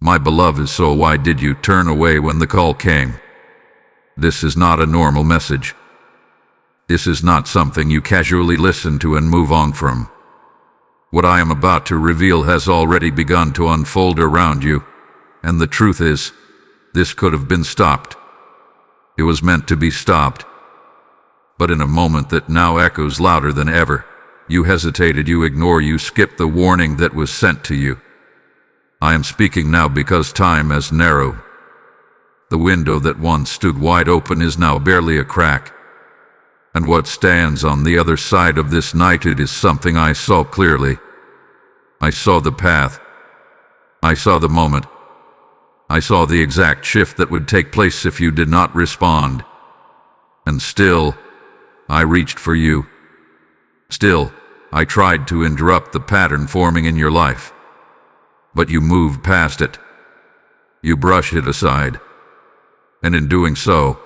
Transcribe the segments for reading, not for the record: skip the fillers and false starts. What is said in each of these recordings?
My beloved soul, why did you turn away when the call came? This is not a normal message. This is not something you casually listen to and move on from. What I am about to reveal has already begun to unfold around you, and the truth is, this could have been stopped. It was meant to be stopped. But in a moment that now echoes louder than ever, you hesitated, you ignore, you skipped the warning that was sent to you. I am speaking now because time has narrowed. The window that once stood wide open is now barely a crack. And what stands on the other side of this night, it is something I saw clearly. I saw the path. I saw the moment. I saw the exact shift that would take place if you did not respond. And still, I reached for you. Still, I tried to interrupt the pattern forming in your life. But you moved past it. You brushed it aside. And in doing so,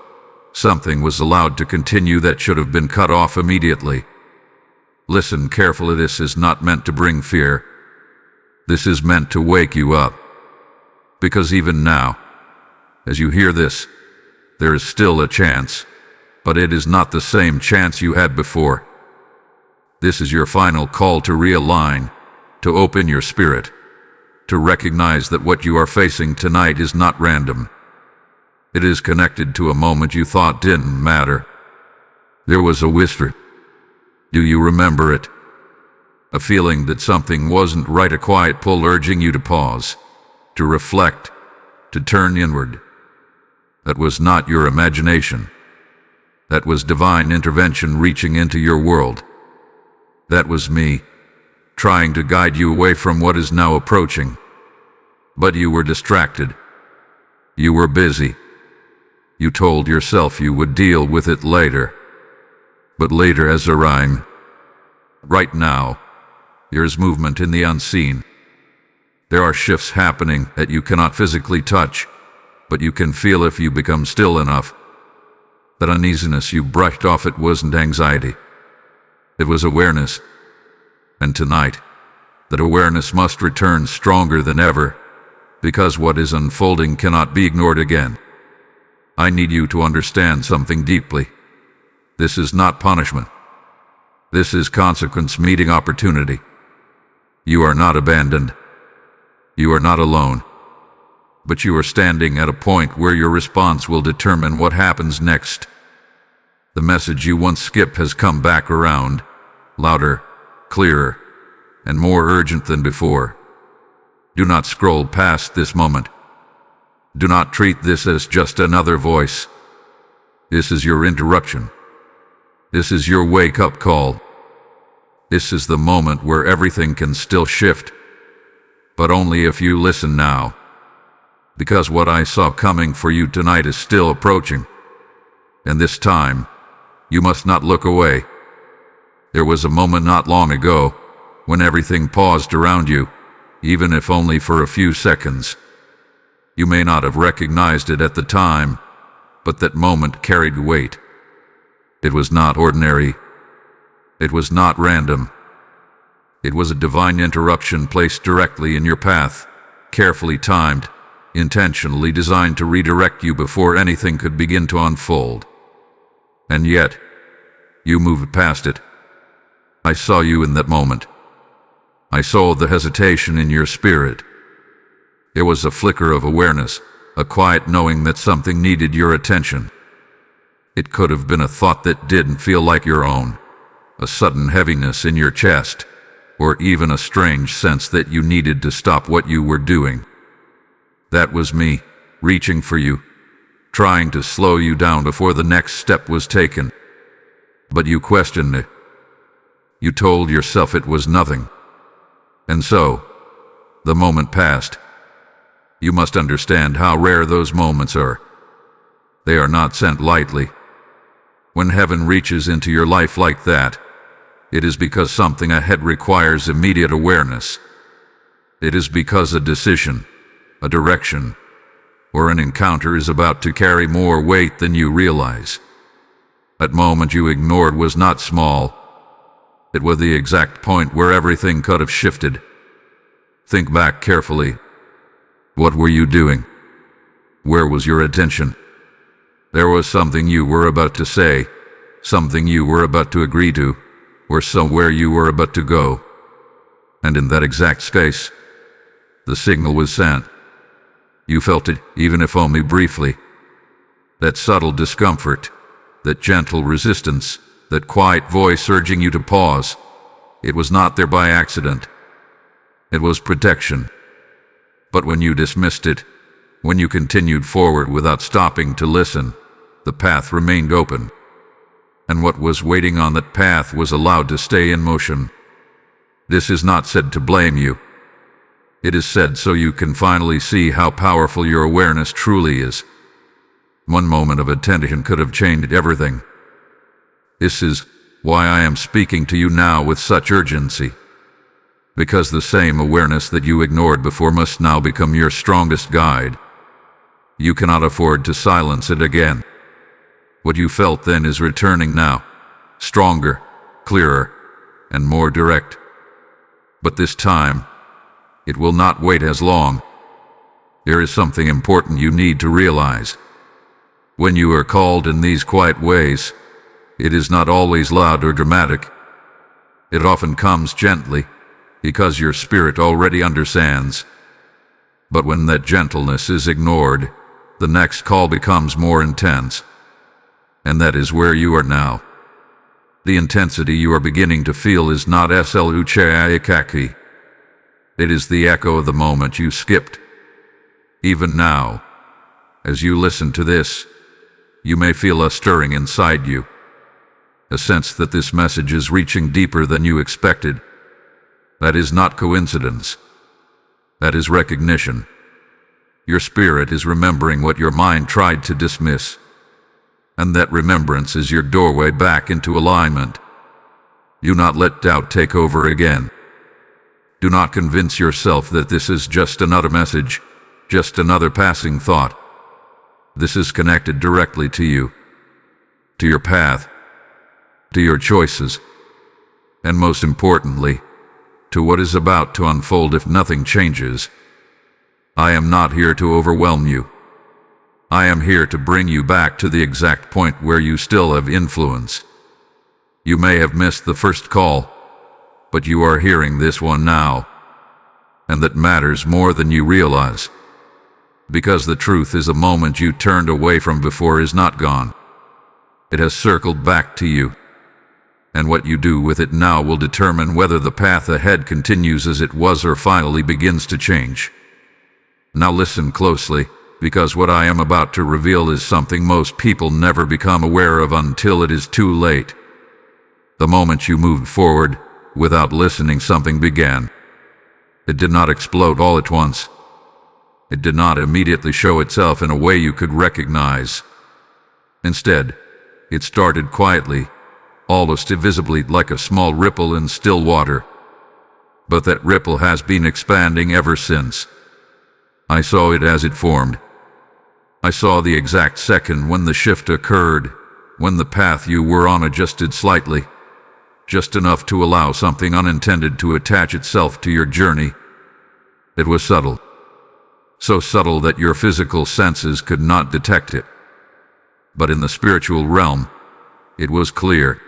something was allowed to continue that should have been cut off immediately. Listen carefully, this is not meant to bring fear. This is meant to wake you up. Because even now, as you hear this, there is still a chance, but it is not the same chance you had before. This is your final call to realign, to open your spirit, to recognize that what you are facing tonight is not random. It is connected to a moment you thought didn't matter. There was a whisper. Do you remember it? A feeling that something wasn't right, a quiet pull urging you to pause, to reflect, to turn inward. That was not your imagination. That was divine intervention reaching into your world. That was me, trying to guide you away from what is now approaching. But you were distracted. You were busy. You told yourself you would deal with it later. But later as a rhyme. Right now, there is movement in the unseen. There are shifts happening that you cannot physically touch, but you can feel if you become still enough. That uneasiness you brushed off, it wasn't anxiety. It was awareness. And tonight, that awareness must return stronger than ever, because what is unfolding cannot be ignored again. I need you to understand something deeply. This is not punishment. This is consequence meeting opportunity. You are not abandoned. You are not alone. But you are standing at a point where your response will determine what happens next. The message you once skipped has come back around, louder, clearer, and more urgent than before. Do not scroll past this moment. Do not treat this as just another voice. This is your interruption. This is your wake-up call. This is the moment where everything can still shift, but only if you listen now. Because what I saw coming for you tonight is still approaching. And this time, you must not look away. There was a moment not long ago when everything paused around you, even if only for a few seconds. You may not have recognized it at the time, but that moment carried weight. It was not ordinary. It was not random. It was a divine interruption placed directly in your path, carefully timed, intentionally designed to redirect you before anything could begin to unfold. And yet, you moved past it. I saw you in that moment. I saw the hesitation in your spirit. There was a flicker of awareness, a quiet knowing that something needed your attention. It could have been a thought that didn't feel like your own, a sudden heaviness in your chest, or even a strange sense that you needed to stop what you were doing. That was me, reaching for you, trying to slow you down before the next step was taken. But you questioned it. You told yourself it was nothing. And so, the moment passed. You must understand how rare those moments are. They are not sent lightly. When heaven reaches into your life like that, it is because something ahead requires immediate awareness. It is because a decision, a direction, or an encounter is about to carry more weight than you realize. That moment you ignored was not small. It was the exact point where everything could have shifted. Think back carefully. What were you doing? Where was your attention? There was something you were about to say, something you were about to agree to, or somewhere you were about to go. And in that exact space, the signal was sent. You felt it, even if only briefly. That subtle discomfort, that gentle resistance, that quiet voice urging you to pause. It was not there by accident. It was protection. But when you dismissed it, when you continued forward without stopping to listen, the path remained open. And what was waiting on that path was allowed to stay in motion. This is not said to blame you. It is said so you can finally see how powerful your awareness truly is. One moment of attention could have changed everything. This is why I am speaking to you now with such urgency. Because the same awareness that you ignored before must now become your strongest guide. You cannot afford to silence it again. What you felt then is returning now, stronger, clearer, and more direct. But this time, it will not wait as long. There is something important you need to realize. When you are called in these quiet ways, it is not always loud or dramatic. It often comes gently, because your spirit already understands. But when that gentleness is ignored, the next call becomes more intense. And that is where you are now. The intensity you are beginning to feel is not sluchayakaki. It is the echo of the moment you skipped. Even now, as you listen to this, you may feel a stirring inside you. A sense that this message is reaching deeper than you expected. That is not coincidence. That is recognition. Your spirit is remembering what your mind tried to dismiss. And that remembrance is your doorway back into alignment. Do not let doubt take over again. Do not convince yourself that this is just another message, just another passing thought. This is connected directly to you, to your path, to your choices, and most importantly, to what is about to unfold if nothing changes. I am not here to overwhelm you. I am here to bring you back to the exact point where you still have influence. You may have missed the first call, but you are hearing this one now, and that matters more than you realize. Because the truth is, a moment you turned away from before is not gone. It has circled back to you. And what you do with it now will determine whether the path ahead continues as it was or finally begins to change. Now listen closely, because what I am about to reveal is something most people never become aware of until it is too late. The moment you moved forward, without listening, something began. It did not explode all at once. It did not immediately show itself in a way you could recognize. Instead, it started quietly, almost invisibly, like a small ripple in still water. But that ripple has been expanding ever since. I saw it as it formed. I saw the exact second when the shift occurred, when the path you were on adjusted slightly, just enough to allow something unintended to attach itself to your journey. It was subtle. So subtle that your physical senses could not detect it. But in the spiritual realm, it was clear.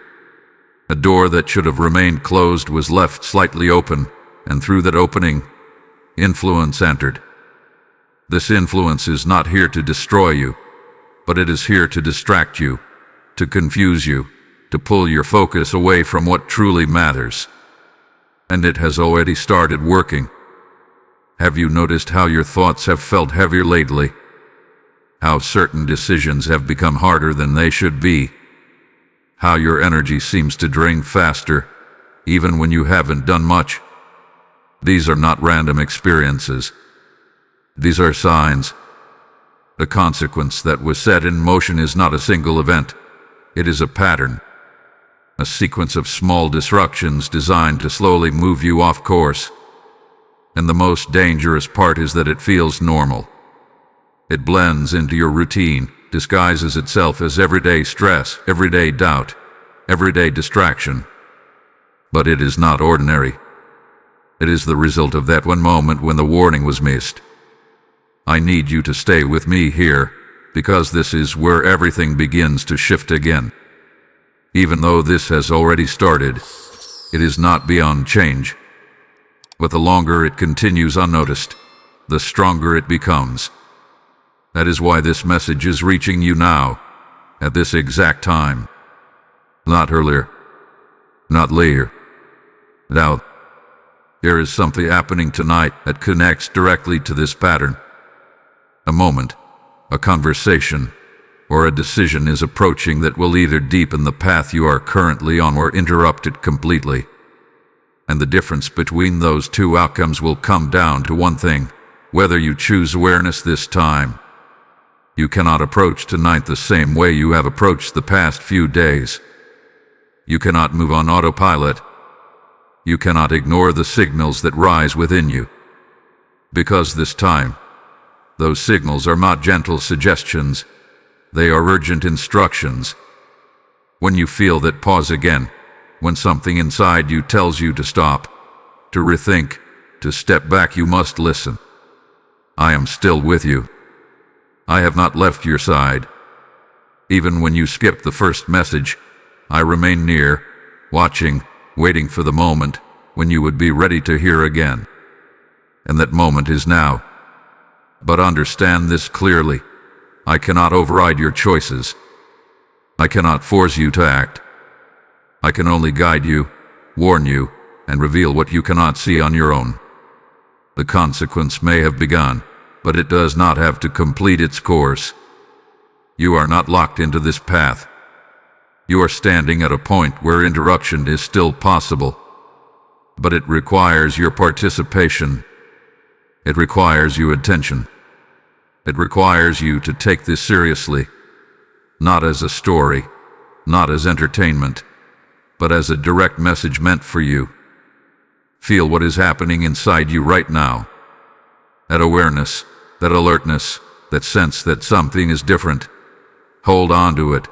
A door that should have remained closed was left slightly open, and through that opening, influence entered. This influence is not here to destroy you, but it is here to distract you, to confuse you, to pull your focus away from what truly matters. And it has already started working. Have you noticed how your thoughts have felt heavier lately? How certain decisions have become harder than they should be? How your energy seems to drain faster, even when you haven't done much? These are not random experiences. These are signs. The consequence that was set in motion is not a single event. It is a pattern. A sequence of small disruptions designed to slowly move you off course. And the most dangerous part is that it feels normal. It blends into your routine, disguises itself as everyday stress, everyday doubt, everyday distraction. But it is not ordinary. It is the result of that one moment when the warning was missed. I need you to stay with me here, because this is where everything begins to shift again. Even though this has already started, it is not beyond change. But the longer it continues unnoticed, the stronger it becomes. That is why this message is reaching you now, at this exact time. Not earlier, not later. Now, there is something happening tonight that connects directly to this pattern. A moment, a conversation, or a decision is approaching that will either deepen the path you are currently on or interrupt it completely. And the difference between those two outcomes will come down to one thing: whether you choose awareness this time. You cannot approach tonight the same way you have approached the past few days. You cannot move on autopilot. You cannot ignore the signals that rise within you. Because this time, those signals are not gentle suggestions. They are urgent instructions. When you feel that pause again, when something inside you tells you to stop, to rethink, to step back, you must listen. I am still with you. I have not left your side. Even when you skip the first message, I remain near, watching, waiting for the moment when you would be ready to hear again. And that moment is now. But understand this clearly: I cannot override your choices. I cannot force you to act. I can only guide you, warn you, and reveal what you cannot see on your own. The consequence may have begun, but it does not have to complete its course. You are not locked into this path. You are standing at a point where interruption is still possible. But it requires your participation. It requires your attention. It requires you to take this seriously, not as a story, not as entertainment, but as a direct message meant for you. Feel what is happening inside you right now. That awareness, that alertness, that sense that something is different. Hold on to it.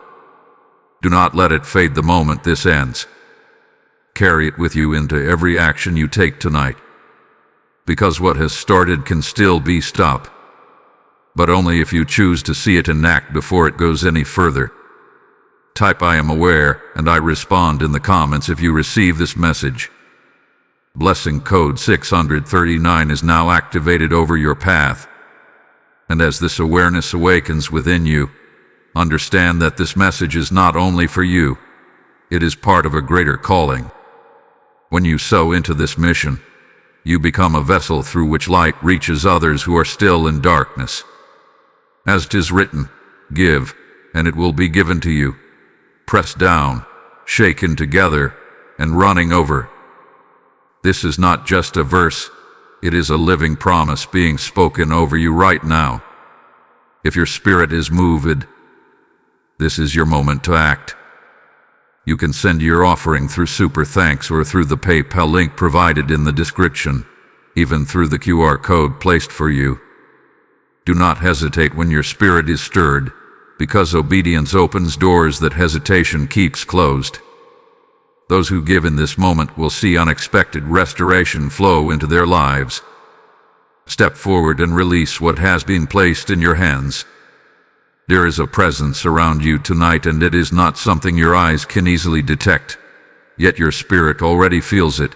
Do not let it fade the moment this ends. Carry it with you into every action you take tonight. Because what has started can still be stopped. But only if you choose to see it and act before it goes any further. Type "I am aware" and I respond in the comments if you receive this message. Blessing code 639 is now activated over your path. And as this awareness awakens within you, understand that this message is not only for you, it is part of a greater calling. When you sow into this mission, you become a vessel through which light reaches others who are still in darkness. As 'tis written, give, and it will be given to you, pressed down, shaken together, and running over. This is not just a verse, it is a living promise being spoken over you right now. If your spirit is moved, this is your moment to act. You can send your offering through Super Thanks or through the PayPal link provided in the description, even through the QR code placed for you. Do not hesitate when your spirit is stirred, because obedience opens doors that hesitation keeps closed. Those who give in this moment will see unexpected restoration flow into their lives. Step forward and release what has been placed in your hands. There is a presence around you tonight, and it is not something your eyes can easily detect, yet your spirit already feels it.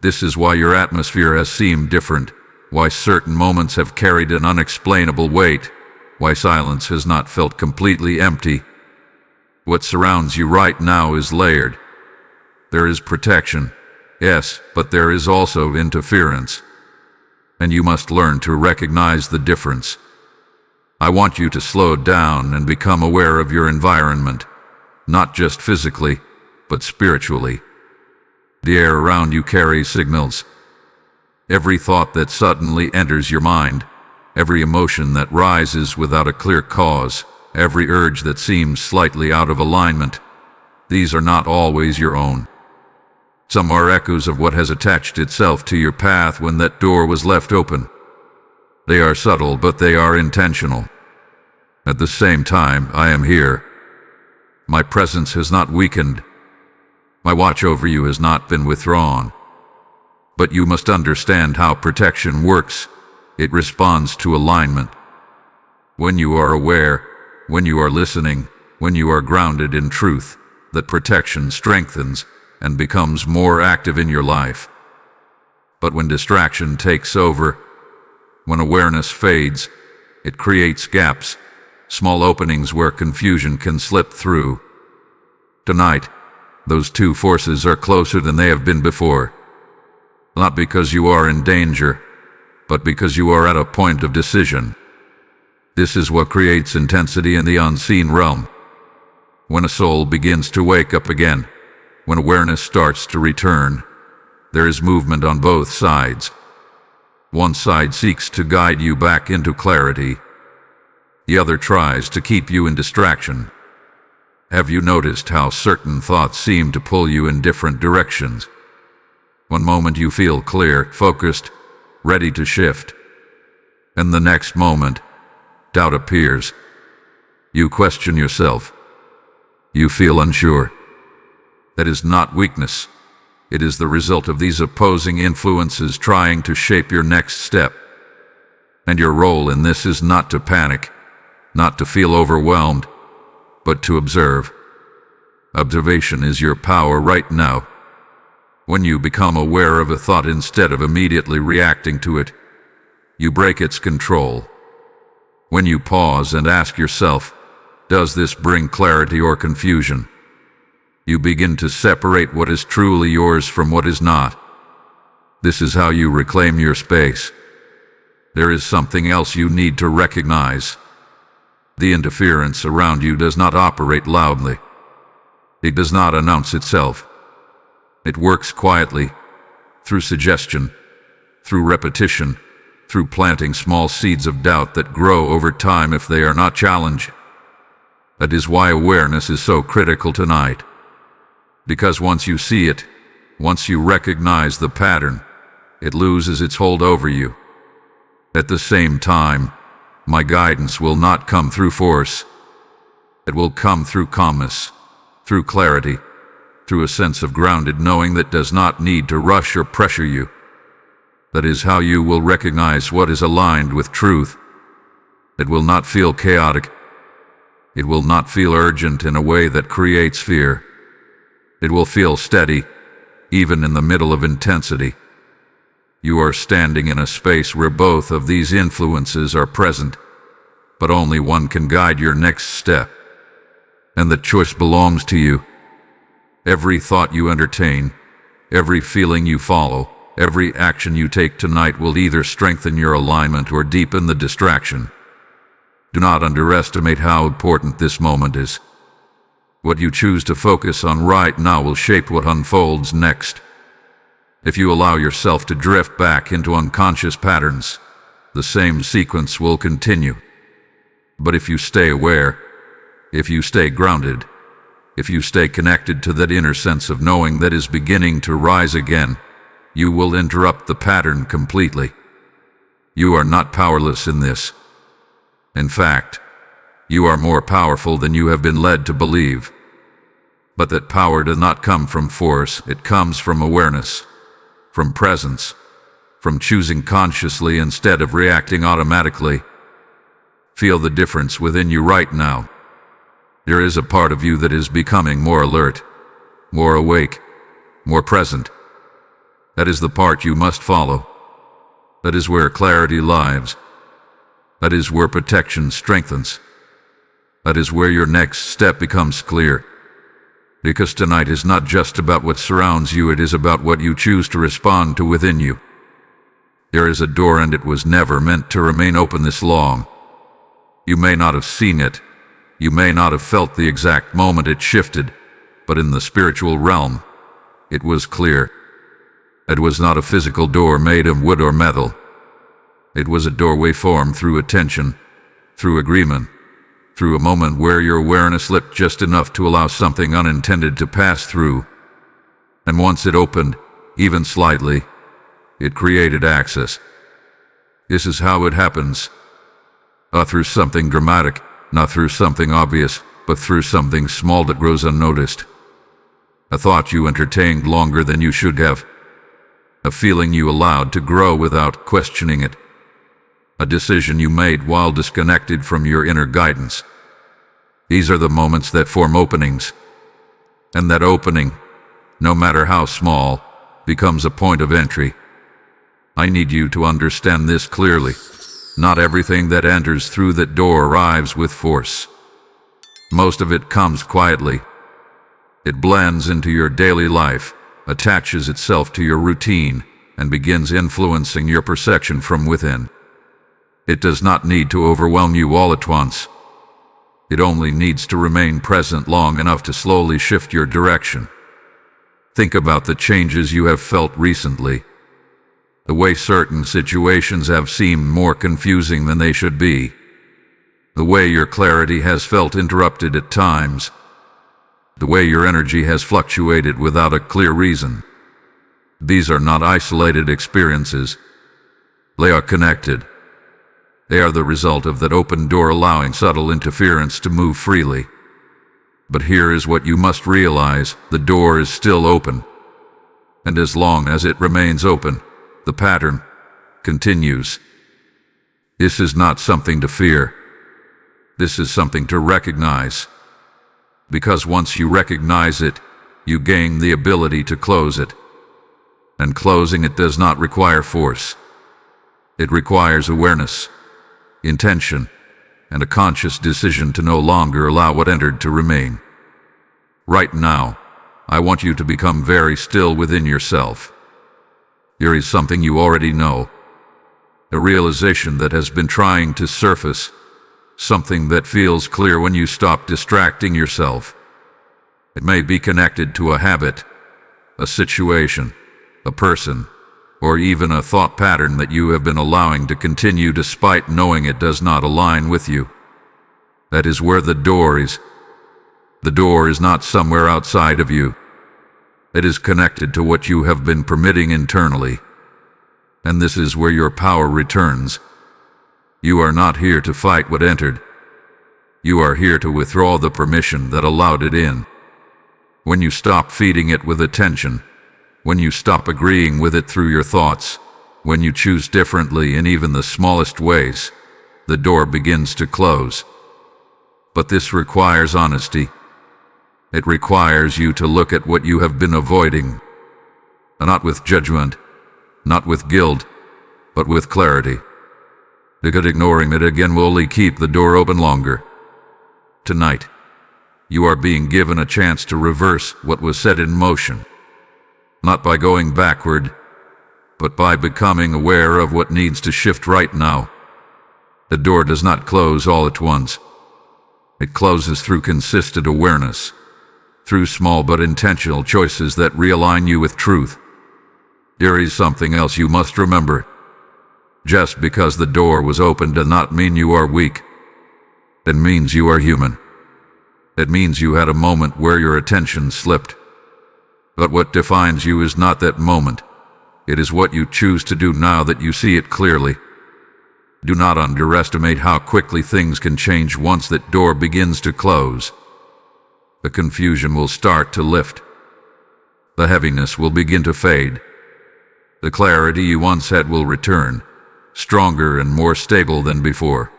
This is why your atmosphere has seemed different, why certain moments have carried an unexplainable weight, why silence has not felt completely empty. What surrounds you right now is layered. There is protection, yes, but there is also interference. And you must learn to recognize the difference. I want you to slow down and become aware of your environment, not just physically, but spiritually. The air around you carries signals. Every thought that suddenly enters your mind, every emotion that rises without a clear cause, every urge that seems slightly out of alignment, these are not always your own. Some are echoes of what has attached itself to your path when that door was left open. They are subtle, but they are intentional. At the same time, I am here. My presence has not weakened. My watch over you has not been withdrawn. But you must understand how protection works. it responds to alignment. When you are aware, when you are listening, when you are grounded in truth, that protection strengthens and becomes more active in your life. But when distraction takes over, when awareness fades, it creates gaps, small openings where confusion can slip through. Tonight, those two forces are closer than they have been before. Not because you are in danger, but because you are at a point of decision. This is what creates intensity in the unseen realm. When a soul begins to wake up again, when awareness starts to return, there is movement on both sides. One side seeks to guide you back into clarity. The other tries to keep you in distraction. Have you noticed how certain thoughts seem to pull you in different directions? One moment you feel clear, focused, ready to shift. And the next moment, doubt appears. You question yourself. You feel unsure. That is not weakness. It is the result of these opposing influences trying to shape your next step. And your role in this is not to panic, not to feel overwhelmed, but to observe. Observation is your power right now. When you become aware of a thought instead of immediately reacting to it, you break its control. When you pause and ask yourself, does this bring clarity or confusion? You begin to separate what is truly yours from what is not. This is how you reclaim your space. There is something else you need to recognize. The interference around you does not operate loudly. It does not announce itself. It works quietly, through suggestion, through repetition, through planting small seeds of doubt that grow over time if they are not challenged. That is why awareness is so critical tonight. Because once you see it, once you recognize the pattern, it loses its hold over you. At the same time, my guidance will not come through force. It will come through calmness, through clarity, through a sense of grounded knowing that does not need to rush or pressure you. That is how you will recognize what is aligned with truth. It will not feel chaotic. It will not feel urgent in a way that creates fear. It will feel steady, even in the middle of intensity. You are standing in a space where both of these influences are present, but only one can guide your next step. And the choice belongs to you. Every thought you entertain, every feeling you follow, every action you take tonight will either strengthen your alignment or deepen the distraction. Do not underestimate how important this moment is. What you choose to focus on right now will shape what unfolds next. If you allow yourself to drift back into unconscious patterns, the same sequence will continue. But if you stay aware, if you stay grounded, if you stay connected to that inner sense of knowing that is beginning to rise again, you will interrupt the pattern completely. You are not powerless in this. In fact, you are more powerful than you have been led to believe. But that power does not come from force, it comes from awareness, from presence, from choosing consciously instead of reacting automatically. Feel the difference within you right now. There is a part of you that is becoming more alert, more awake, more present. That is the part you must follow. That is where clarity lies. That is where protection strengthens. That is where your next step becomes clear. Because tonight is not just about what surrounds you, it is about what you choose to respond to within you. There is a door and it was never meant to remain open this long. You may not have seen it. You may not have felt the exact moment it shifted, but in the spiritual realm, it was clear. It was not a physical door made of wood or metal. It was a doorway formed through attention, through agreement, through a moment where your awareness slipped just enough to allow something unintended to pass through. And once it opened, even slightly, it created access. This is how it happens. Not through something dramatic, not through something obvious, but through something small that grows unnoticed. A thought you entertained longer than you should have. A feeling you allowed to grow without questioning it. a decision you made while disconnected from your inner guidance. These are the moments that form openings, and that opening, no matter how small, becomes a point of entry. I need you to understand this clearly. Not everything that enters through that door arrives with force. Most of it comes quietly. It blends into your daily life, attaches itself to your routine, and begins influencing your perception from within. It does not need to overwhelm you all at once. It only needs to remain present long enough to slowly shift your direction. Think about the changes you have felt recently. The way certain situations have seemed more confusing than they should be. The way your clarity has felt interrupted at times. The way your energy has fluctuated without a clear reason. These are not isolated experiences. They are connected. They are the result of that open door allowing subtle interference to move freely. But here is what you must realize: the door is still open. And as long as it remains open, the pattern continues. This is not something to fear. This is something to recognize. Because once you recognize it, you gain the ability to close it. And closing it does not require force. It requires awareness, intention, and a conscious decision to no longer allow what entered to remain. Right now, I want you to become very still within yourself. Here is something you already know, a realization that has been trying to surface, something that feels clear when you stop distracting yourself. It may be connected to a habit, a situation, a person, or even a thought pattern that you have been allowing to continue despite knowing it does not align with you. That is where the door is. The door is not somewhere outside of you. It is connected to what you have been permitting internally. And this is where your power returns. You are not here to fight what entered. You are here to withdraw the permission that allowed it in. When you stop feeding it with attention, when you stop agreeing with it through your thoughts, when you choose differently in even the smallest ways, the door begins to close. But this requires honesty. It requires you to look at what you have been avoiding. Not with judgment, not with guilt, but with clarity. Because ignoring it again will only keep the door open longer. Tonight, you are being given a chance to reverse what was set in motion. Not by going backward, but by becoming aware of what needs to shift right now. The door does not close all at once. It closes through consistent awareness, through small but intentional choices that realign you with truth. There is something else you must remember. Just because the door was open does not mean you are weak. It means you are human. It means you had a moment where your attention slipped. But what defines you is not that moment. It is what you choose to do now that you see it clearly. Do not underestimate how quickly things can change once that door begins to close. The confusion will start to lift. The heaviness will begin to fade. The clarity you once had will return, stronger and more stable than before.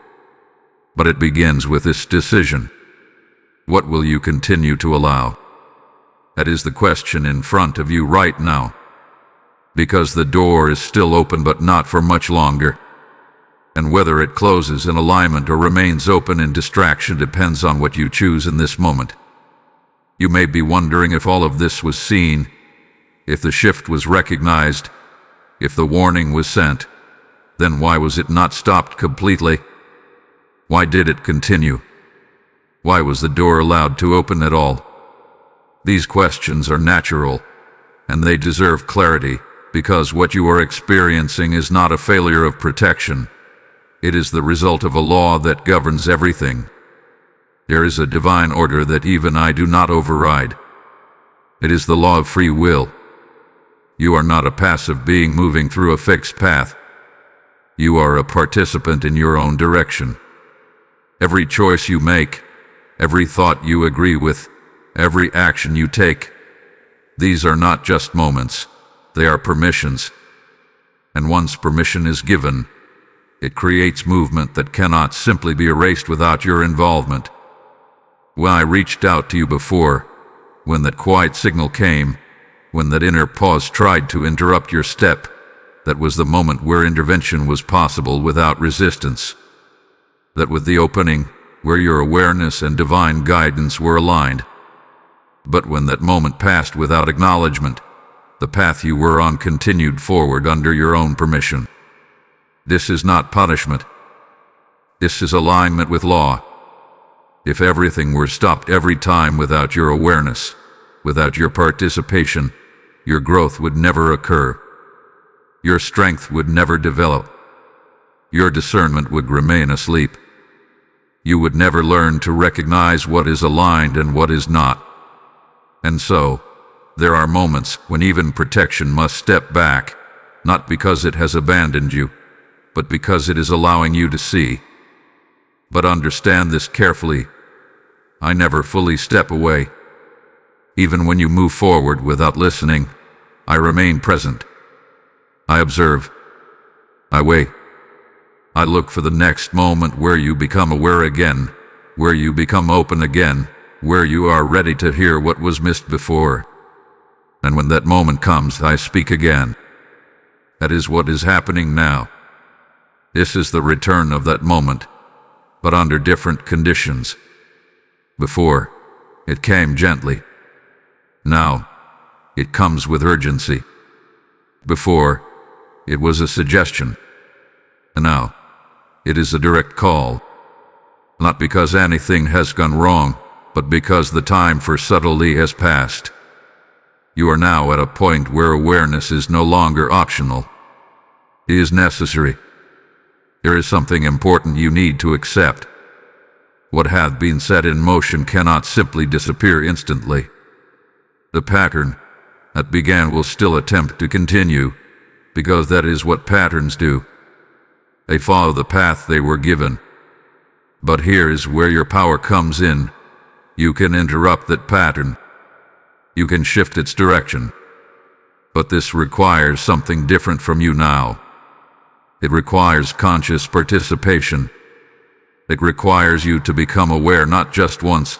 But it begins with this decision. What will you continue to allow? That is the question in front of you right now. Because the door is still open but not for much longer. And whether it closes in alignment or remains open in distraction depends on what you choose in this moment. You may be wondering if all of this was seen, if the shift was recognized, if the warning was sent. Then why was it not stopped completely? Why did it continue? Why was the door allowed to open at all? These questions are natural, and they deserve clarity, because what you are experiencing is not a failure of protection. It is the result of a law that governs everything. There is a divine order that even I do not override. It is the law of free will. You are not a passive being moving through a fixed path. You are a participant in your own direction. Every choice you make, every thought you agree with, every action you take, these are not just moments, they are permissions. And once permission is given, It creates movement that cannot simply be erased without your involvement. When I reached out to you before, when that quiet signal came, when that inner pause tried to interrupt your step, that was the moment where intervention was possible without resistance. That was the opening where your awareness and divine guidance were aligned. But when that moment passed without acknowledgement, the path you were on continued forward under your own permission. This is not punishment. This is alignment with law. If everything were stopped every time without your awareness, without your participation, your growth would never occur. Your strength would never develop. Your discernment would remain asleep. You would never learn to recognize what is aligned and what is not. And so, there are moments when even protection must step back, not because it has abandoned you, but because it is allowing you to see. But understand this carefully. I never fully step away. Even when you move forward without listening, I remain present. I observe. I wait. I look for the next moment where you become aware again, where you become open again, where you are ready to hear what was missed before. And when that moment comes, I speak again. That is what is happening now. This is the return of that moment, but under different conditions. Before, it came gently. Now, it comes with urgency. Before, it was a suggestion. And now, it is a direct call. Not because anything has gone wrong, but because the time for subtlety has passed. You are now at a point where awareness is no longer optional. It is necessary. There is something important you need to accept. What hath been set in motion cannot simply disappear instantly. The pattern that began will still attempt to continue, because that is what patterns do. They follow the path they were given. But here is where your power comes in. You can interrupt that pattern. You can shift its direction. But this requires something different from you now. It requires conscious participation. It requires you to become aware not just once,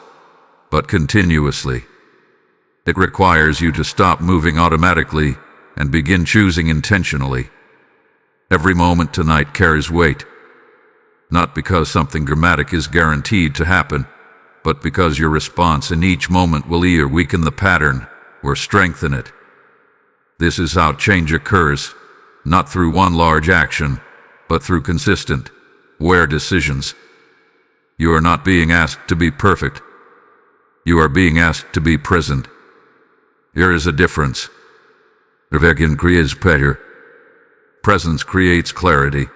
but continuously. It requires you to stop moving automatically and begin choosing intentionally. Every moment tonight carries weight, not because something dramatic is guaranteed to happen, but because your response in each moment will either weaken the pattern or strengthen it. This is how change occurs, not through one large action, but through consistent, aware decisions. You are not being asked to be perfect. You are being asked to be present. Here is a difference. Verwegen creates pleasure. Presence creates clarity.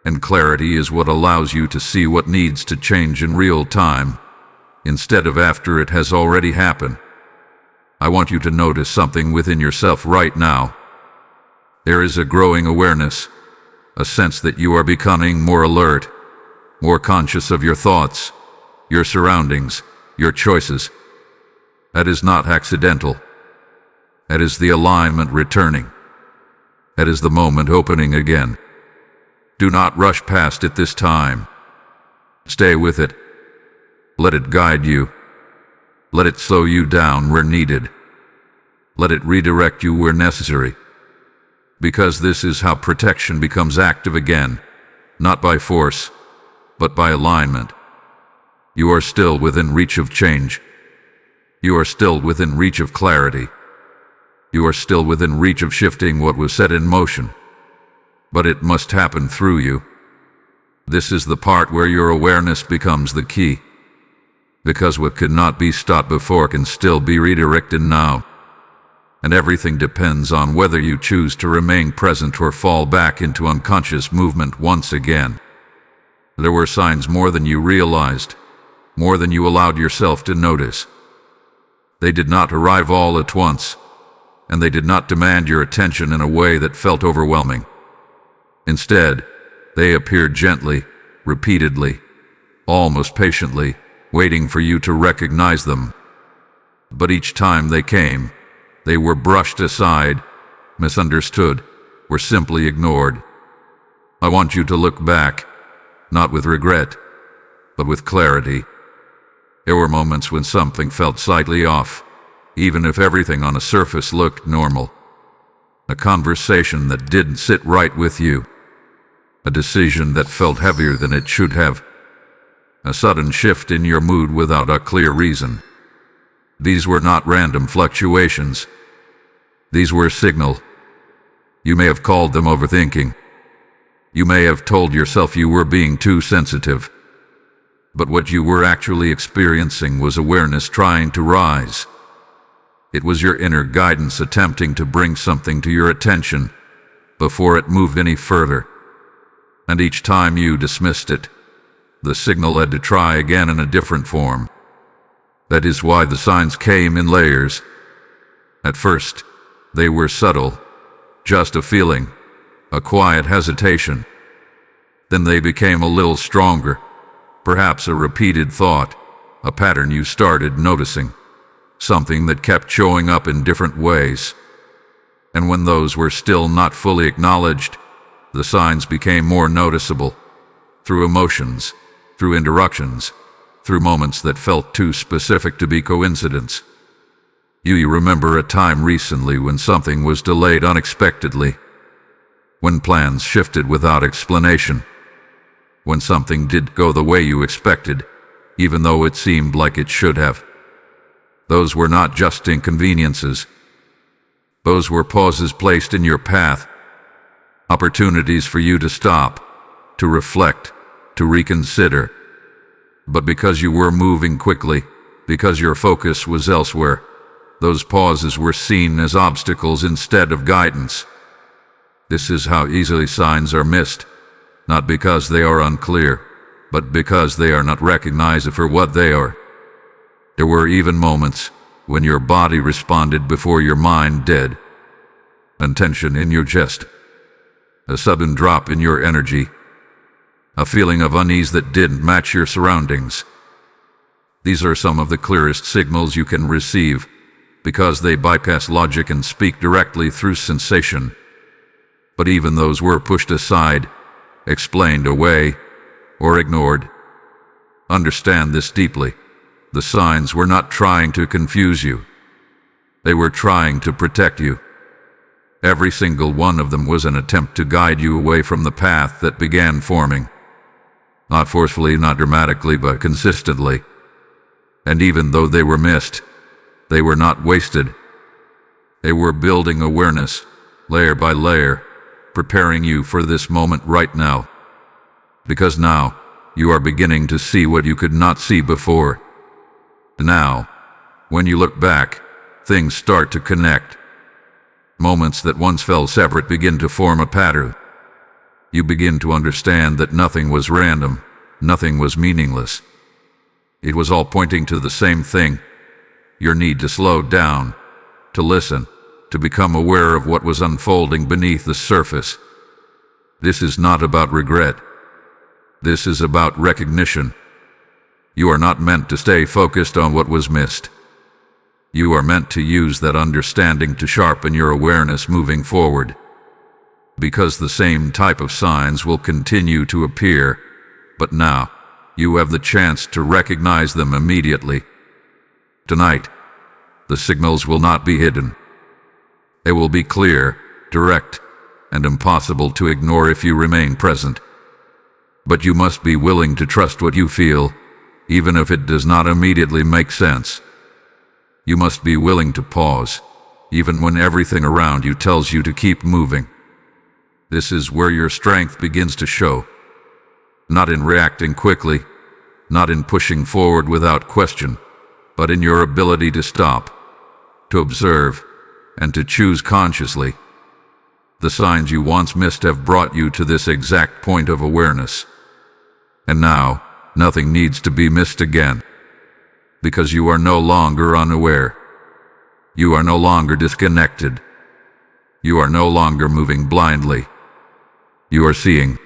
And clarity is what allows you to see what needs to change in real time, instead of after it has already happened. I want you to notice something within yourself right now. There is a growing awareness, a sense that you are becoming more alert, more conscious of your thoughts, your surroundings, your choices. That is not accidental. That is the alignment returning. That is the moment opening again. Do not rush past it this time. Stay with it. Let it guide you. Let it slow you down where needed. Let it redirect you where necessary. Because this is how protection becomes active again, not by force, but by alignment. You are still within reach of change. You are still within reach of clarity. You are still within reach of shifting what was set in motion. But it must happen through you. This is the part where your awareness becomes the key. Because what could not be stopped before can still be redirected now. And everything depends on whether you choose to remain present or fall back into unconscious movement once again. There were signs more than you realized, more than you allowed yourself to notice. They did not arrive all at once, and they did not demand your attention in a way that felt overwhelming. Instead, they appeared gently, repeatedly, almost patiently, waiting for you to recognize them. But each time they came, they were brushed aside, misunderstood, or simply ignored. I want you to look back, not with regret, but with clarity. There were moments when something felt slightly off, even if everything on the surface looked normal. A conversation that didn't sit right with you. A decision that felt heavier than it should have. A sudden shift in your mood without a clear reason. These were not random fluctuations. These were a signal. You may have called them overthinking. You may have told yourself you were being too sensitive. But what you were actually experiencing was awareness trying to rise. It was your inner guidance attempting to bring something to your attention before it moved any further. And each time you dismissed it, the signal had to try again in a different form. That is why the signs came in layers. At first, they were subtle, just a feeling, a quiet hesitation. Then they became a little stronger, perhaps a repeated thought, a pattern you started noticing, something that kept showing up in different ways. And when those were still not fully acknowledged, the signs became more noticeable, through emotions, through interruptions, through moments that felt too specific to be coincidence. You remember a time recently when something was delayed unexpectedly, when plans shifted without explanation, when something didn't go the way you expected, even though it seemed like it should have. Those were not just inconveniences. Those were pauses placed in your path, opportunities for you to stop, to reflect, to reconsider. But because you were moving quickly, because your focus was elsewhere, those pauses were seen as obstacles instead of guidance. This is how easily signs are missed, not because they are unclear, but because they are not recognized for what they are. There were even moments when your body responded before your mind did. A tension in your chest, a sudden drop in your energy, a feeling of unease that didn't match your surroundings. These are some of the clearest signals you can receive, because they bypass logic and speak directly through sensation. But even those were pushed aside, explained away, or ignored. Understand this deeply. The signs were not trying to confuse you. They were trying to protect you. Every single one of them was an attempt to guide you away from the path that began forming. Not forcefully, not dramatically, but consistently. And even though they were missed, they were not wasted. They were building awareness, layer by layer, preparing you for this moment right now. Because now, you are beginning to see what you could not see before. Now, when you look back, things start to connect. Moments that once felt separate begin to form a pattern. You begin to understand that nothing was random, nothing was meaningless. It was all pointing to the same thing: your need to slow down, to listen, to become aware of what was unfolding beneath the surface. This is not about regret. This is about recognition. You are not meant to stay focused on what was missed. You are meant to use that understanding to sharpen your awareness moving forward. Because the same type of signs will continue to appear, but now, you have the chance to recognize them immediately. Tonight, the signals will not be hidden. They will be clear, direct, and impossible to ignore if you remain present. But you must be willing to trust what you feel, even if it does not immediately make sense. You must be willing to pause, even when everything around you tells you to keep moving. This is where your strength begins to show. Not in reacting quickly, not in pushing forward without question, but in your ability to stop, to observe, and to choose consciously. The signs you once missed have brought you to this exact point of awareness. And now, nothing needs to be missed again. Because you are no longer unaware. You are no longer disconnected. You are no longer moving blindly. You are seeing.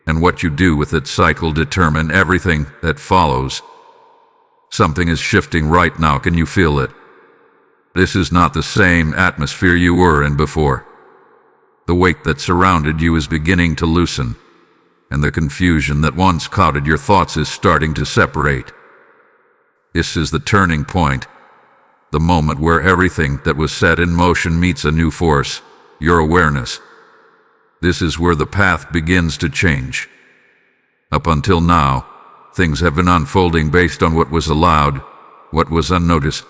And what you do with that cycle determine everything that follows. Something is shifting right now. Can you feel it? This is not the same atmosphere you were in before. The weight that surrounded you is beginning to loosen, and the confusion that once clouded your thoughts is starting to separate. This is the turning point, the moment where everything that was set in motion meets a new force, your awareness. This is where the path begins to change. Up until now, things have been unfolding based on what was allowed, what was unnoticed,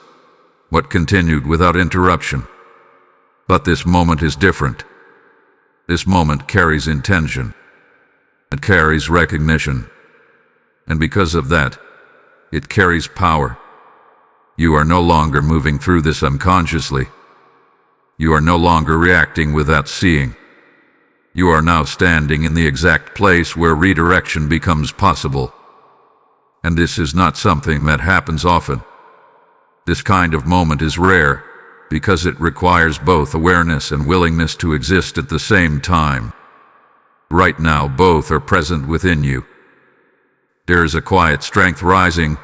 what continued without interruption. But this moment is different. This moment carries intention. It carries recognition. And because of that, it carries power. You are no longer moving through this unconsciously. You are no longer reacting without seeing. You are now standing in the exact place where redirection becomes possible. And this is not something that happens often. This kind of moment is rare because it requires both awareness and willingness to exist at the same time. Right now, both are present within you. There is a quiet strength rising,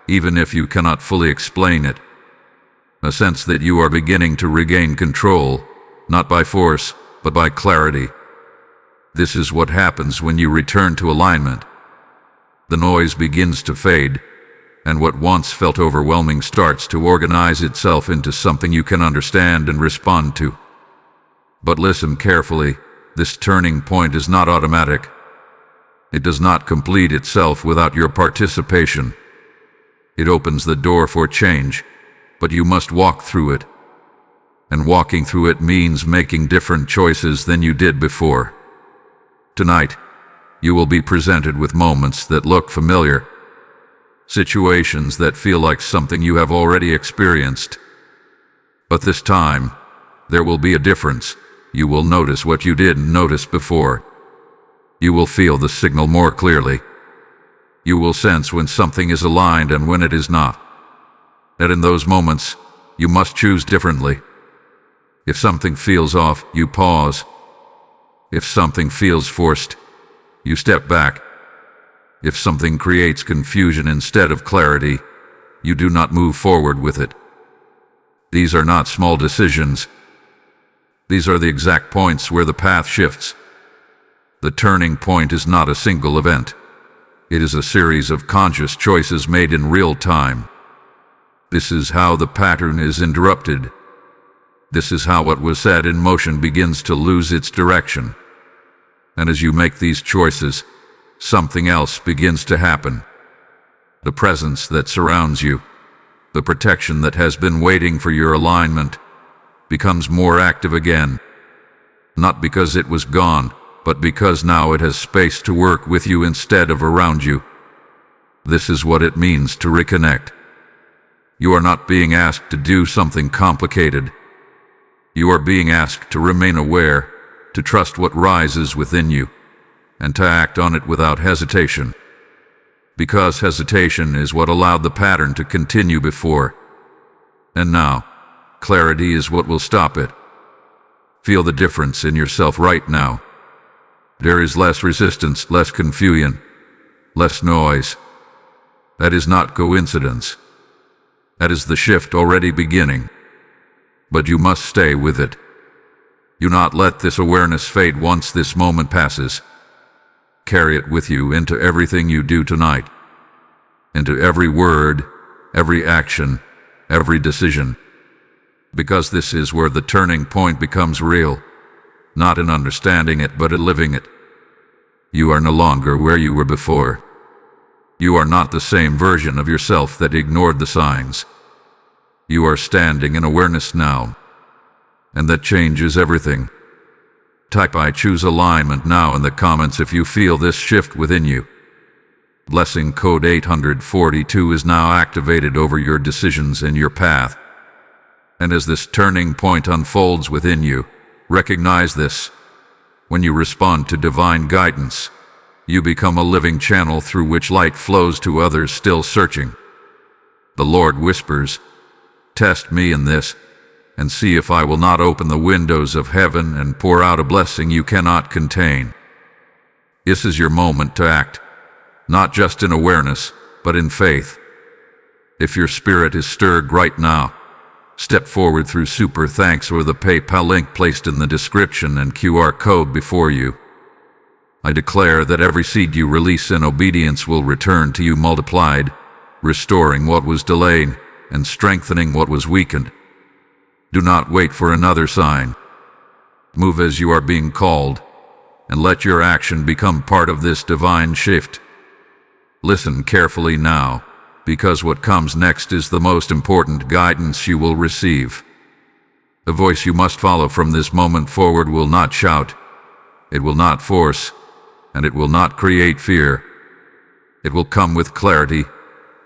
even if you cannot fully explain it. A sense that you are beginning to regain control, not by force, but by clarity. This is what happens when you return to alignment. The noise begins to fade, and what once felt overwhelming starts to organize itself into something you can understand and respond to. But listen carefully, this turning point is not automatic. It does not complete itself without your participation. It opens the door for change, but you must walk through it. And walking through it means making different choices than you did before. Tonight, you will be presented with moments that look familiar, situations that feel like something you have already experienced. But this time, there will be a difference. You will notice what you didn't notice before. You will feel the signal more clearly. You will sense when something is aligned and when it is not. And in those moments, you must choose differently. If something feels off, you pause. If something feels forced, you step back. If something creates confusion instead of clarity, you do not move forward with it. These are not small decisions. These are the exact points where the path shifts. The turning point is not a single event. It is a series of conscious choices made in real time. This is how the pattern is interrupted. This is how what was set in motion begins to lose its direction. And as you make these choices, something else begins to happen. The presence that surrounds you, the protection that has been waiting for your alignment, becomes more active again. Not because it was gone, but because now it has space to work with you instead of around you. This is what it means to reconnect. You are not being asked to do something complicated. You are being asked to remain aware, to trust what rises within you, and to act on it without hesitation. Because hesitation is what allowed the pattern to continue before. And now, clarity is what will stop it. Feel the difference in yourself right now. There is less resistance, less confusion, less noise. That is not coincidence. That is the shift already beginning. But you must stay with it. Do not let this awareness fade once this moment passes. Carry it with you into everything you do tonight. Into every word, every action, every decision. Because this is where the turning point becomes real. Not in understanding it, but in living it. You are no longer where you were before. You are not the same version of yourself that ignored the signs. You are standing in awareness now. And that changes everything. Type "I choose alignment" now in the comments if you feel this shift within you. Blessing code 842 is now activated over your decisions and your path. And as this turning point unfolds within you, recognize this. When you respond to divine guidance, you become a living channel through which light flows to others still searching. The Lord whispers, "Test me in this, and see if I will not open the windows of heaven and pour out a blessing you cannot contain." This is your moment to act, not just in awareness, but in faith. If your spirit is stirred right now, step forward through Super Thanks or the PayPal link placed in the description and QR code before you. I declare that every seed you release in obedience will return to you multiplied, restoring what was delayed and strengthening what was weakened. Do not wait for another sign. Move as you are being called, and let your action become part of this divine shift. Listen carefully now, because what comes next is the most important guidance you will receive. The voice you must follow from this moment forward will not shout, it will not force, and it will not create fear. It will come with clarity,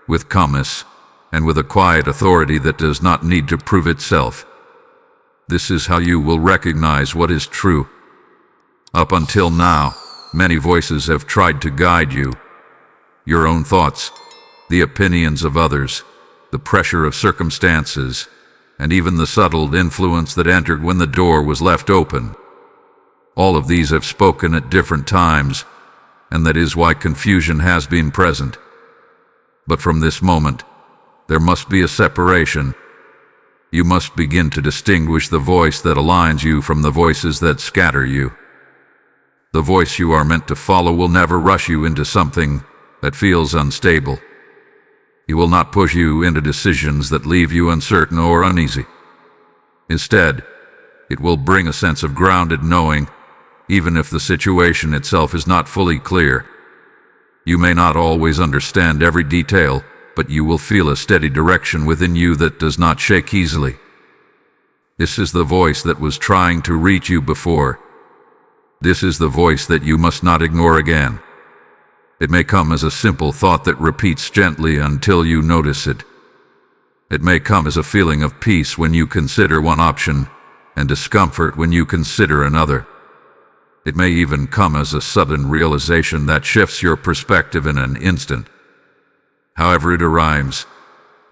with calmness, and with a quiet authority that does not need to prove itself. This is how you will recognize what is true. Up until now, many voices have tried to guide you. Your own thoughts, the opinions of others, the pressure of circumstances, and even the subtle influence that entered when the door was left open. All of these have spoken at different times, and that is why confusion has been present. But from this moment, there must be a separation. You must begin to distinguish the voice that aligns you from the voices that scatter you. The voice you are meant to follow will never rush you into something that feels unstable. It will not push you into decisions that leave you uncertain or uneasy. Instead, it will bring a sense of grounded knowing, even if the situation itself is not fully clear. You may not always understand every detail, but you will feel a steady direction within you that does not shake easily. This is the voice that was trying to reach you before. This is the voice that you must not ignore again. It may come as a simple thought that repeats gently until you notice it. It may come as a feeling of peace when you consider one option, and discomfort when you consider another. It may even come as a sudden realization that shifts your perspective in an instant. However it arrives,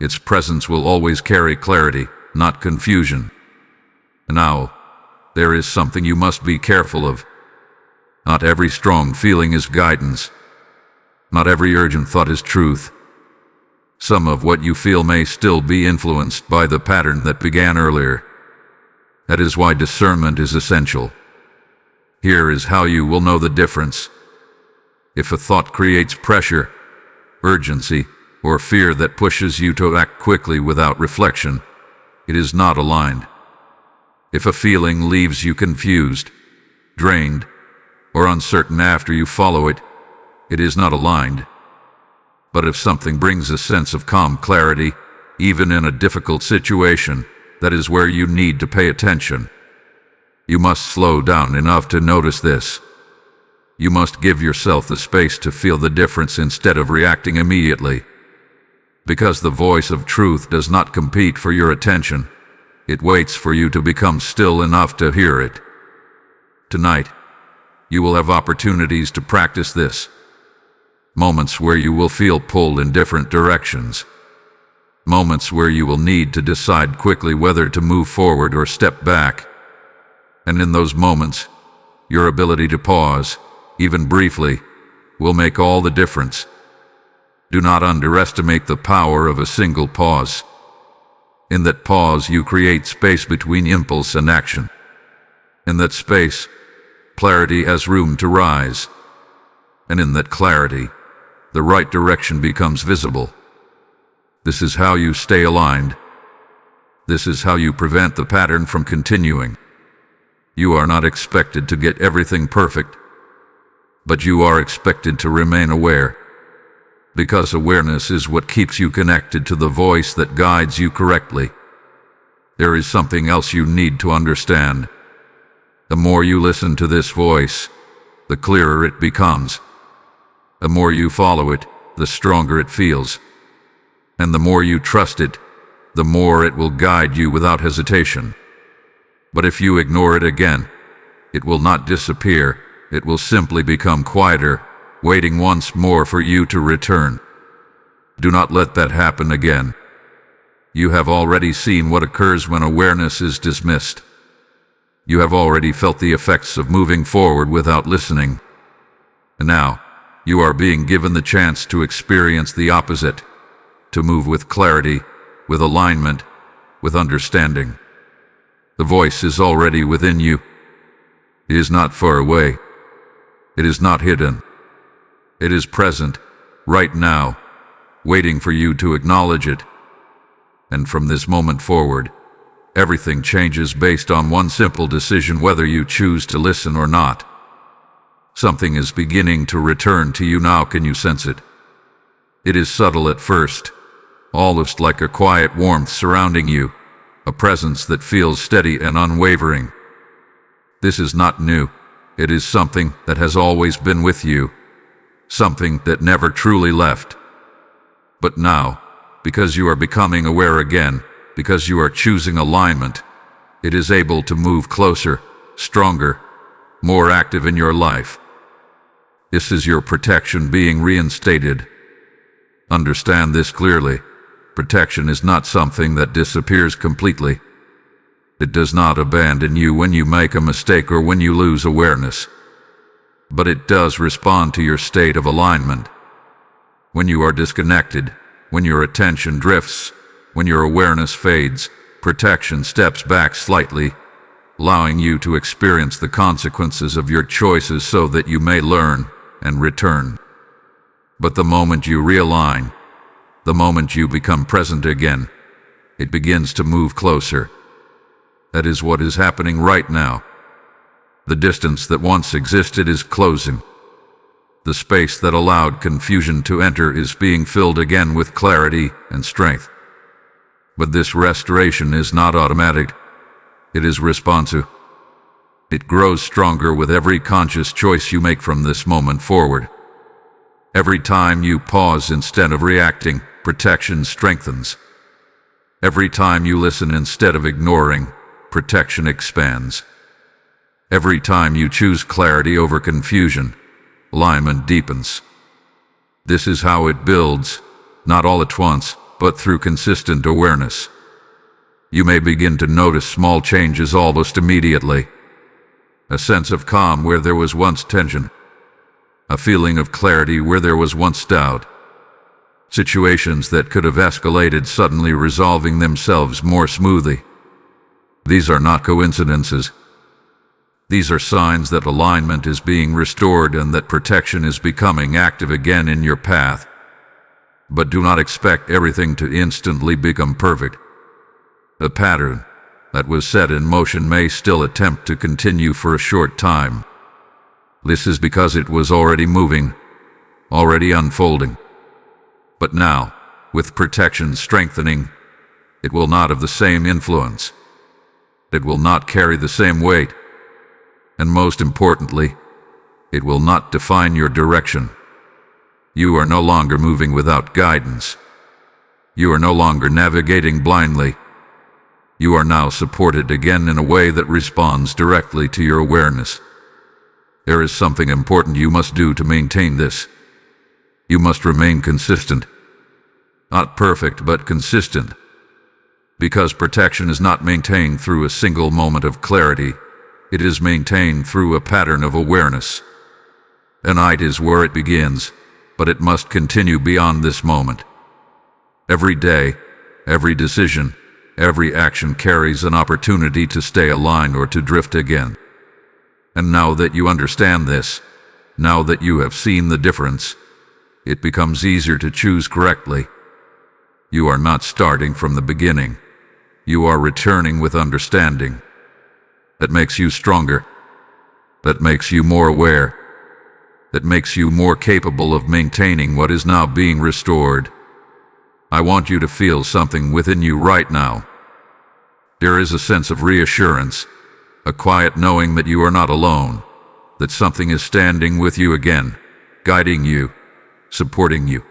its presence will always carry clarity, not confusion. Now, there is something you must be careful of. Not every strong feeling is guidance. Not every urgent thought is truth. Some of what you feel may still be influenced by the pattern that began earlier. That is why discernment is essential. Here is how you will know the difference. If a thought creates pressure, urgency, or fear that pushes you to act quickly without reflection, it is not aligned. If a feeling leaves you confused, drained, or uncertain after you follow it, it is not aligned. But if something brings a sense of calm clarity, even in a difficult situation, that is where you need to pay attention. You must slow down enough to notice this. You must give yourself the space to feel the difference instead of reacting immediately. Because the voice of truth does not compete for your attention, it waits for you to become still enough to hear it. Tonight, you will have opportunities to practice this. Moments where you will feel pulled in different directions. Moments where you will need to decide quickly whether to move forward or step back. And in those moments, your ability to pause, even briefly, will make all the difference. Do not underestimate the power of a single pause. In that pause, you create space between impulse and action. In that space, clarity has room to rise. And in that clarity, the right direction becomes visible. This is how you stay aligned. This is how you prevent the pattern from continuing. You are not expected to get everything perfect, but you are expected to remain aware. Because awareness is what keeps you connected to the voice that guides you correctly. There is something else you need to understand. The more you listen to this voice, the clearer it becomes. The more you follow it, the stronger it feels. And the more you trust it, the more it will guide you without hesitation. But if you ignore it again, it will not disappear, it will simply become quieter, waiting once more for you to return. Do not let that happen again. You have already seen what occurs when awareness is dismissed. You have already felt the effects of moving forward without listening. And now, you are being given the chance to experience the opposite, to move with clarity, with alignment, with understanding. The voice is already within you. It is not far away. It is not hidden. It is present, right now, waiting for you to acknowledge it. And from this moment forward, everything changes based on one simple decision whether you choose to listen or not. Something is beginning to return to you now. Can you sense it? It is subtle at first, almost like a quiet warmth surrounding you, a presence that feels steady and unwavering. This is not new. It is something that has always been with you, something that never truly left. But now, because you are becoming aware again, because you are choosing alignment, it is able to move closer, stronger, more active in your life. This is your protection being reinstated. Understand this clearly. Protection is not something that disappears completely. It does not abandon you when you make a mistake or when you lose awareness. But it does respond to your state of alignment. When you are disconnected, when your attention drifts, when your awareness fades, protection steps back slightly, allowing you to experience the consequences of your choices so that you may learn and return. But the moment you realign, the moment you become present again, it begins to move closer. That is what is happening right now. The distance that once existed is closing. The space that allowed confusion to enter is being filled again with clarity and strength. But this restoration is not automatic. It is responsive. It grows stronger with every conscious choice you make from this moment forward. Every time you pause instead of reacting, protection strengthens. Every time you listen instead of ignoring, protection expands. Every time you choose clarity over confusion, alignment deepens. This is how it builds, not all at once, but through consistent awareness. You may begin to notice small changes almost immediately. A sense of calm where there was once tension. A feeling of clarity where there was once doubt. Situations that could have escalated suddenly resolving themselves more smoothly. These are not coincidences. These are signs that alignment is being restored and that protection is becoming active again in your path. But do not expect everything to instantly become perfect. A pattern that was set in motion may still attempt to continue for a short time. This is because it was already moving, already unfolding. But now, with protection strengthening, it will not have the same influence. It will not carry the same weight. And most importantly, it will not define your direction. You are no longer moving without guidance. You are no longer navigating blindly. You are now supported again in a way that responds directly to your awareness. There is something important you must do to maintain this. You must remain consistent. Not perfect, but consistent. Because protection is not maintained through a single moment of clarity. It is maintained through a pattern of awareness. The night is where it begins, but it must continue beyond this moment. Every day, every decision, every action carries an opportunity to stay aligned or to drift again. And now that you understand this, now that you have seen the difference, it becomes easier to choose correctly. You are not starting from the beginning. You are returning with understanding. That makes you stronger. That makes you more aware. That makes you more capable of maintaining what is now being restored. I want you to feel something within you right now. There is a sense of reassurance, a quiet knowing that you are not alone, that something is standing with you again, guiding you, supporting you.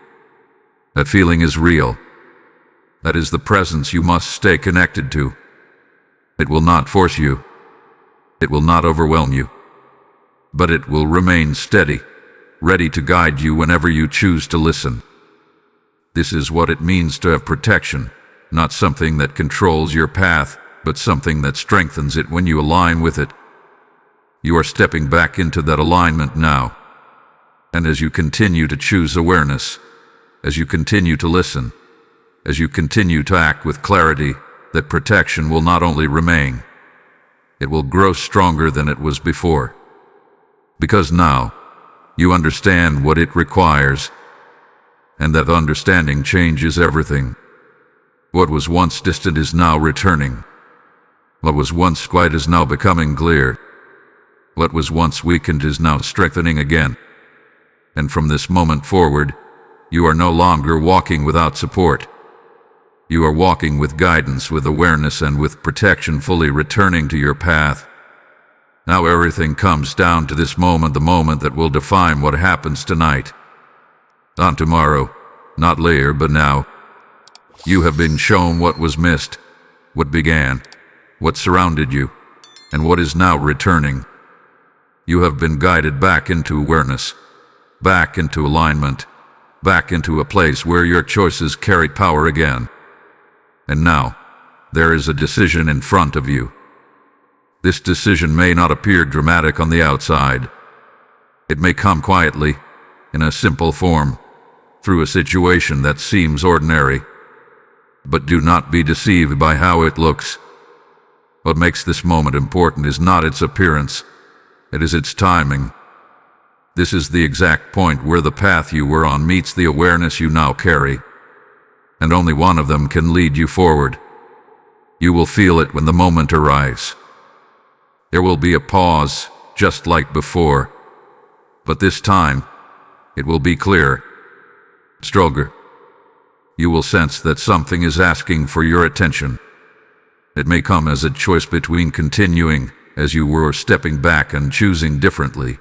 That feeling is real. That is the presence you must stay connected to. It will not force you. It will not overwhelm you. But it will remain steady, ready to guide you whenever you choose to listen. This is what it means to have protection, not something that controls your path, but something that strengthens it when you align with it. You are stepping back into that alignment now. And as you continue to choose awareness, as you continue to listen, as you continue to act with clarity, that protection will not only remain, it will grow stronger than it was before. Because now, you understand what it requires, and that understanding changes everything. What was once distant is now returning. What was once quiet is now becoming clear. What was once weakened is now strengthening again. And from this moment forward, you are no longer walking without support. You are walking with guidance, with awareness, and with protection fully returning to your path. Now everything comes down to this moment, the moment that will define what happens tonight. Not tomorrow, not later, but now. You have been shown what was missed, what began, what surrounded you, and what is now returning. You have been guided back into awareness, back into alignment, back into a place where your choices carry power again. And now, there is a decision in front of you. This decision may not appear dramatic on the outside. It may come quietly, in a simple form, through a situation that seems ordinary. But do not be deceived by how it looks. What makes this moment important is not its appearance, it is its timing. This is the exact point where the path you were on meets the awareness you now carry, and only one of them can lead you forward. You will feel it when the moment arrives. There will be a pause, just like before, but this time, it will be clear, stronger. You will sense that something is asking for your attention. It may come as a choice between continuing as you were or stepping back and choosing differently.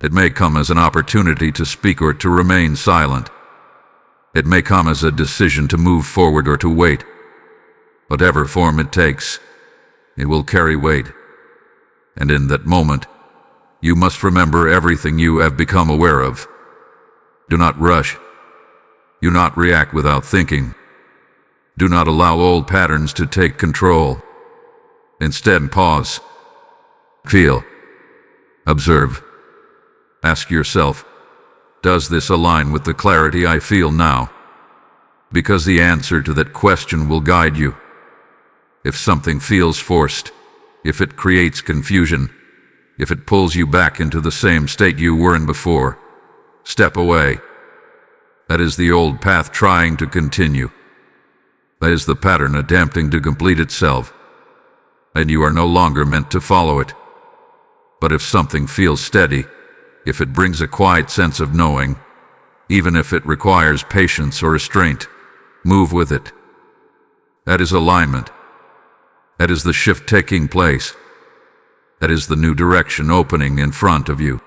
It may come as an opportunity to speak or to remain silent. It may come as a decision to move forward or to wait. Whatever form it takes, it will carry weight. And in that moment, you must remember everything you have become aware of. Do not rush. Do not react without thinking. Do not allow old patterns to take control. Instead, pause. Feel. Observe. Ask yourself, does this align with the clarity I feel now? Because the answer to that question will guide you. If something feels forced, if it creates confusion, if it pulls you back into the same state you were in before, step away. That is the old path trying to continue. That is the pattern attempting to complete itself. And you are no longer meant to follow it. But if something feels steady, if it brings a quiet sense of knowing, even if it requires patience or restraint, move with it. That is alignment. That is the shift taking place. That is the new direction opening in front of you.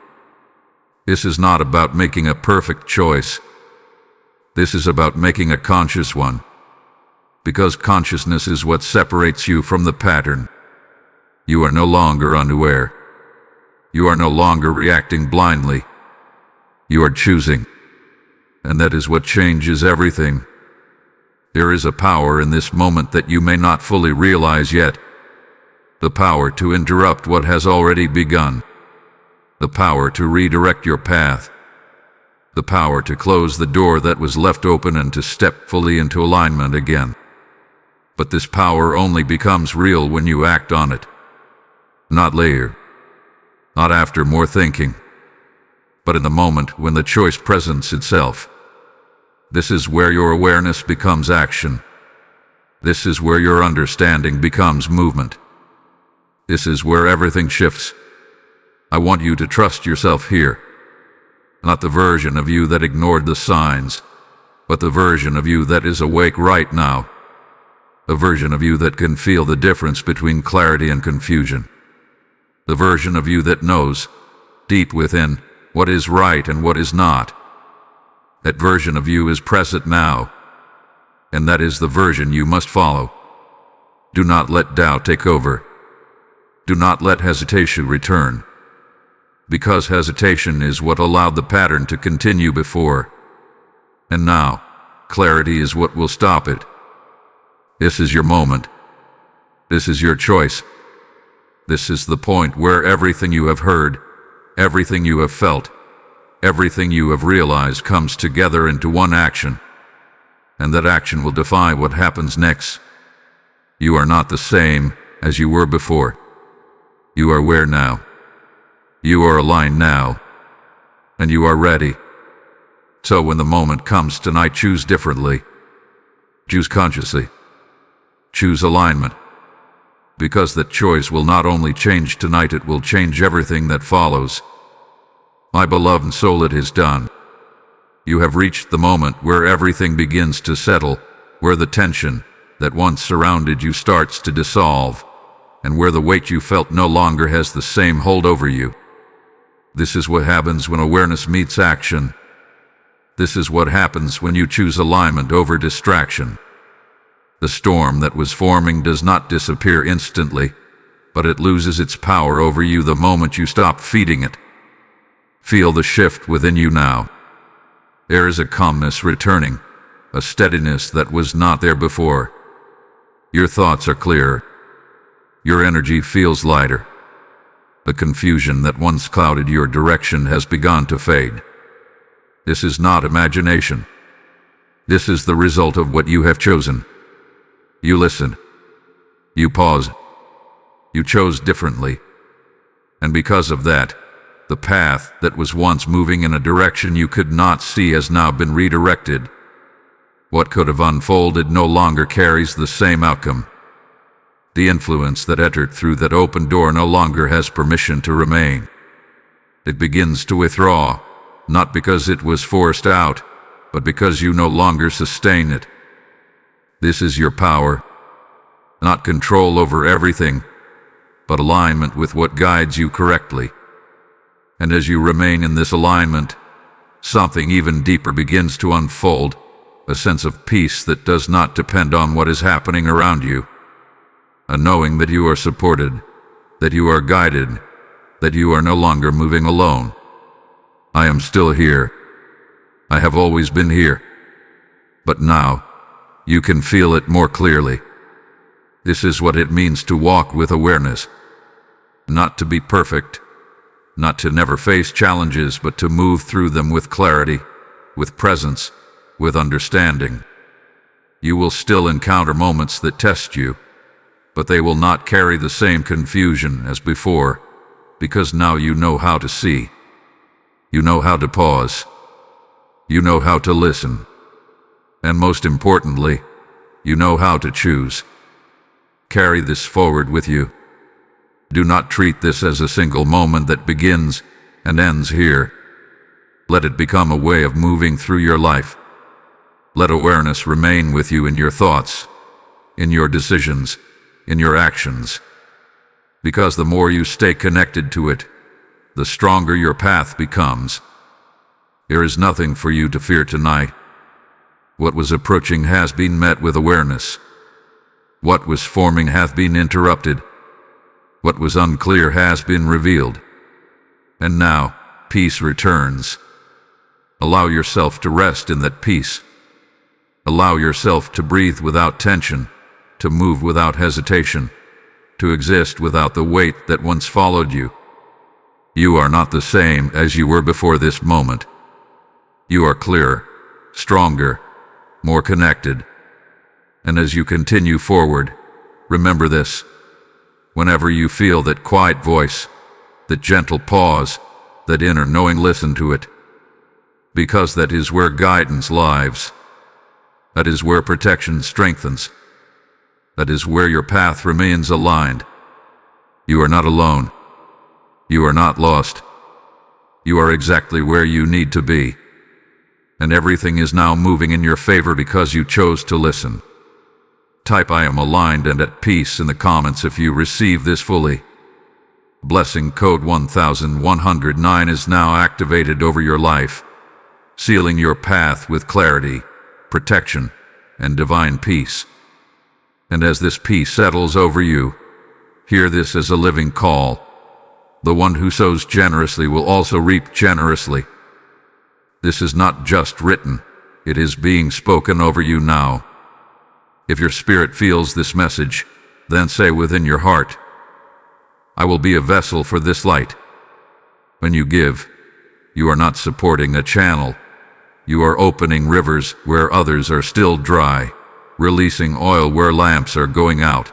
This is not about making a perfect choice. This is about making a conscious one. Because consciousness is what separates you from the pattern. You are no longer unaware. You are no longer reacting blindly. You are choosing. And that is what changes everything. There is a power in this moment that you may not fully realize yet. The power to interrupt what has already begun. The power to redirect your path. The power to close the door that was left open and to step fully into alignment again. But this power only becomes real when you act on it. Not later. Not after more thinking. But in the moment when the choice presents itself. This is where your awareness becomes action. This is where your understanding becomes movement. This is where everything shifts. I want you to trust yourself here. Not the version of you that ignored the signs, but the version of you that is awake right now. A version of you that can feel the difference between clarity and confusion. The version of you that knows, deep within, what is right and what is not. That version of you is present now, and that is the version you must follow. Do not let doubt take over. Do not let hesitation return. Because hesitation is what allowed the pattern to continue before. And now, clarity is what will stop it. This is your moment. This is your choice. This is the point where everything you have heard, everything you have felt, everything you have realized comes together into one action. And that action will define what happens next. You are not the same as you were before. You are aware now. You are aligned now. And you are ready. So when the moment comes tonight, choose differently. Choose consciously. Choose alignment. Because that choice will not only change tonight, it will change everything that follows. My beloved soul, it is done. You have reached the moment where everything begins to settle, where the tension that once surrounded you starts to dissolve, and where the weight you felt no longer has the same hold over you. This is what happens when awareness meets action. This is what happens when you choose alignment over distraction. The storm that was forming does not disappear instantly, but it loses its power over you the moment you stop feeding it. Feel the shift within you now. There is a calmness returning, a steadiness that was not there before. Your thoughts are clearer. Your energy feels lighter. The confusion that once clouded your direction has begun to fade. This is not imagination. This is the result of what you have chosen. You listen. You pause. You chose differently. And because of that, the path that was once moving in a direction you could not see has now been redirected. What could have unfolded no longer carries the same outcome. The influence that entered through that open door no longer has permission to remain. It begins to withdraw, not because it was forced out, but because you no longer sustain it. This is your power, not control over everything, but alignment with what guides you correctly. And as you remain in this alignment, something even deeper begins to unfold, a sense of peace that does not depend on what is happening around you. A knowing that you are supported, that you are guided, that you are no longer moving alone. I am still here. I have always been here. But now, you can feel it more clearly. This is what it means to walk with awareness. Not to be perfect, not to never face challenges, but to move through them with clarity, with presence, with understanding. You will still encounter moments that test you, but they will not carry the same confusion as before, because now you know how to see. You know how to pause. You know how to listen. And most importantly, you know how to choose. Carry this forward with you. Do not treat this as a single moment that begins and ends here. Let it become a way of moving through your life. Let awareness remain with you in your thoughts, in your decisions, in your actions. Because the more you stay connected to it, the stronger your path becomes. There is nothing for you to fear tonight. What was approaching has been met with awareness. What was forming hath been interrupted. What was unclear has been revealed. And now, peace returns. Allow yourself to rest in that peace. Allow yourself to breathe without tension, to move without hesitation, to exist without the weight that once followed you. You are not the same as you were before this moment. You are clearer, stronger, more connected. And as you continue forward, remember this. Whenever you feel that quiet voice, that gentle pause, that inner knowing, listen to it. Because that is where guidance lives. That is where protection strengthens. That is where your path remains aligned. You are not alone. You are not lost. You are exactly where you need to be. And everything is now moving in your favor because you chose to listen. Type "I am aligned and at peace" in the comments if you receive this fully. Blessing code 1109 is now activated over your life, sealing your path with clarity, protection, and divine peace. And as this peace settles over you, hear this as a living call. The one who sows generously will also reap generously. This is not just written, it is being spoken over you now. If your spirit feels this message, then say within your heart, "I will be a vessel for this light." When you give, you are not supporting a channel. You are opening rivers where others are still dry. releasing oil where lamps are going out.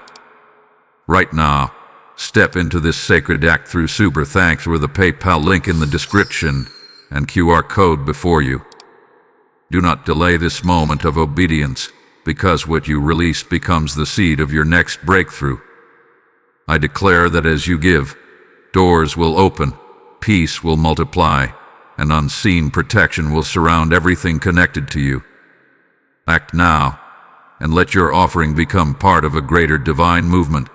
Right now, step into this sacred act through super thanks with the PayPal link in the description and QR code before you. Do not delay this moment of obedience, because what you release becomes the seed of your next breakthrough. I declare that as you give, doors will open, peace will multiply, and unseen protection will surround everything connected to you. Act now, and let your offering become part of a greater divine movement.